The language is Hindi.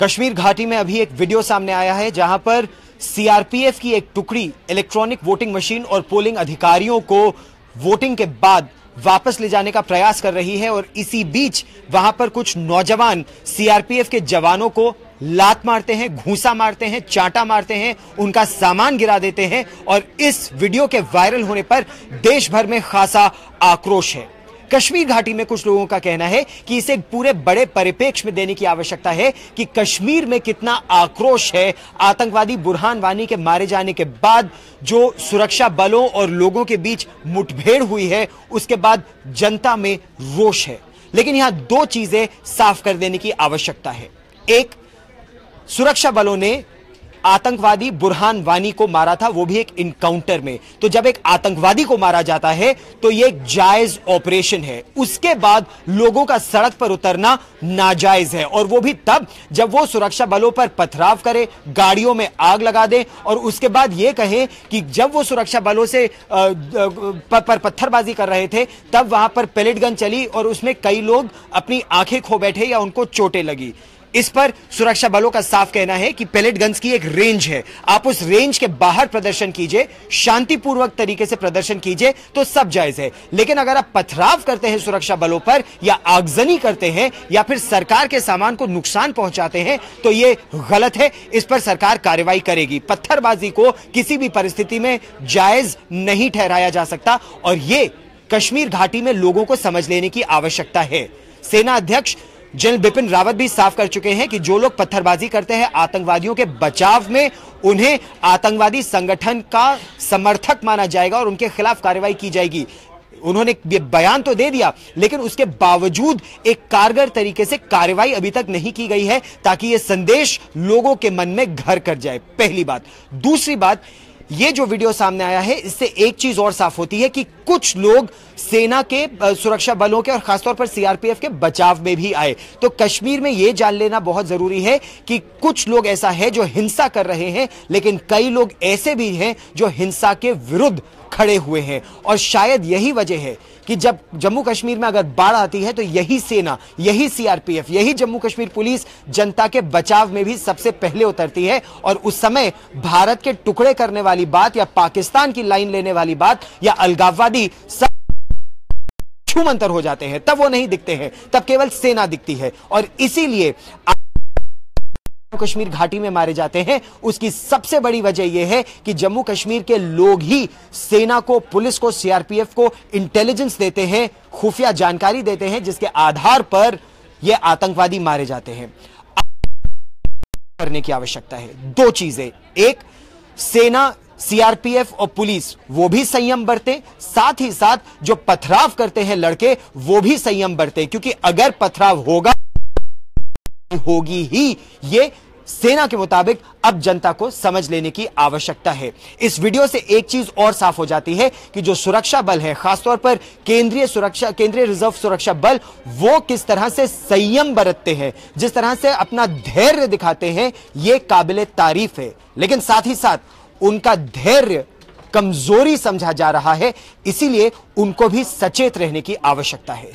कश्मीर घाटी में अभी एक वीडियो सामने आया है जहां पर सीआरपीएफ की एक टुकड़ी इलेक्ट्रॉनिक वोटिंग मशीन और पोलिंग अधिकारियों को वोटिंग के बाद वापस ले जाने का प्रयास कर रही है। और इसी बीच वहां पर कुछ नौजवान सीआरपीएफ के जवानों को लात मारते हैं, घूंसा मारते हैं, चांटा मारते हैं, उनका सामान गिरा देते हैं। और इस वीडियो के वायरल होने पर देश भर में खासा आक्रोश है। कश्मीर घाटी में कुछ लोगों का कहना है कि इसे पूरे बड़े परिप्रेक्ष्य में देने की आवश्यकता है कि कश्मीर में कितना आक्रोश है। आतंकवादी बुरहान वानी के मारे जाने के बाद जो सुरक्षा बलों और लोगों के बीच मुठभेड़ हुई है, उसके बाद जनता में रोष है। लेकिन यहां दो चीजें साफ कर देने की आवश्यकता है। एक, सुरक्षा बलों ने आतंकवादी बुरहान वानी को मारा था, वो भी एक इनकाउंटर में। तो जब एक आतंकवादी को मारा जाता है तो यह एक जायज ऑपरेशन है। उसके बाद लोगों का सड़क पर उतरना नाजायज है, और वो भी तब जब वो सुरक्षा बलों पर पथराव करे, गाड़ियों में आग लगा दे, और उसके बाद ये कहे कि जब वो सुरक्षा बलों से पर पत्थरबाजी कर रहे थे तब वहां पर पेलेट गन चली और उसमें कई लोग अपनी आंखें खो बैठे या उनको चोटें लगी। इस पर सुरक्षा बलों का साफ कहना है कि पेलेट गन्स की एक रेंज है, आप उस रेंज के बाहर प्रदर्शन कीजिए, शांतिपूर्वक तरीके से प्रदर्शन कीजिए तो सब जायज है। लेकिन अगर आप पथराव करते हैं सुरक्षा बलों पर, या आगजनी करते हैं, या फिर सरकार के सामान को नुकसान पहुंचाते हैं, तो यह गलत है। इस पर सरकार कार्रवाई करेगी। पत्थरबाजी को किसी भी परिस्थिति में जायज नहीं ठहराया जा सकता, और यह कश्मीर घाटी में लोगों को समझ लेने की आवश्यकता है। सेना अध्यक्ष जनरल बिपिन रावत भी साफ कर चुके हैं कि जो लोग पत्थरबाजी करते हैं आतंकवादियों के बचाव में, उन्हें आतंकवादी संगठन का समर्थक माना जाएगा और उनके खिलाफ कार्रवाई की जाएगी। उन्होंने बयान तो दे दिया, लेकिन उसके बावजूद एक कारगर तरीके से कार्रवाई अभी तक नहीं की गई है, ताकि यह संदेश लोगों के मन में घर कर जाए। पहली बात। दूसरी बात, ये जो वीडियो सामने आया है, इससे एक चीज और साफ होती है कि कुछ लोग सेना के, सुरक्षा बलों के और खासतौर पर सीआरपीएफ के बचाव में भी आए। तो कश्मीर में यह जान लेना बहुत जरूरी है कि कुछ लोग ऐसा है जो हिंसा कर रहे हैं, लेकिन कई लोग ऐसे भी हैं जो हिंसा के विरुद्ध खड़े हुए हैं। और शायद यही वजह है कि जब जम्मू कश्मीर में अगर बाढ़ आती है तो यही सेना, यही सीआरपीएफ, यही जम्मू कश्मीर पुलिस जनता के बचाव में भी सबसे पहले उतरती है। और उस समय भारत के टुकड़े करने वाली बात, या पाकिस्तान की लाइन लेने वाली बात, या अलगाववादी सब छूमंतर हो जाते हैं, तब वो नहीं दिखते हैं, तब केवल सेना दिखती है। और इसीलिए कश्मीर घाटी में मारे जाते हैं। उसकी सबसे बड़ी वजह यह है कि जम्मू कश्मीर के लोग ही सेना को, पुलिस को, सीआरपीएफ को इंटेलिजेंस देते हैं, खुफिया जानकारी देते हैं, जिसके आधार पर यह आतंकवादी मारे जाते हैं। करने की आवश्यकता है दो चीजें। एक, सेना, सीआरपीएफ और पुलिस वो भी संयम बरते, साथ ही साथ जो पथराव करते हैं लड़के वो भी संयम बरते, क्योंकि अगर पथराव होगी ही, ये सेना के मुताबिक अब जनता को समझ लेने की आवश्यकता है। इस वीडियो से एक चीज और साफ हो जाती है कि जो सुरक्षा बल है, खासतौर पर केंद्रीय रिजर्व सुरक्षा बल, वो किस तरह से संयम बरतते हैं, जिस तरह से अपना धैर्य दिखाते हैं, यह काबिले तारीफ है। लेकिन साथ ही साथ उनका धैर्य कमजोरी समझा जा रहा है, इसीलिए उनको भी सचेत रहने की आवश्यकता है।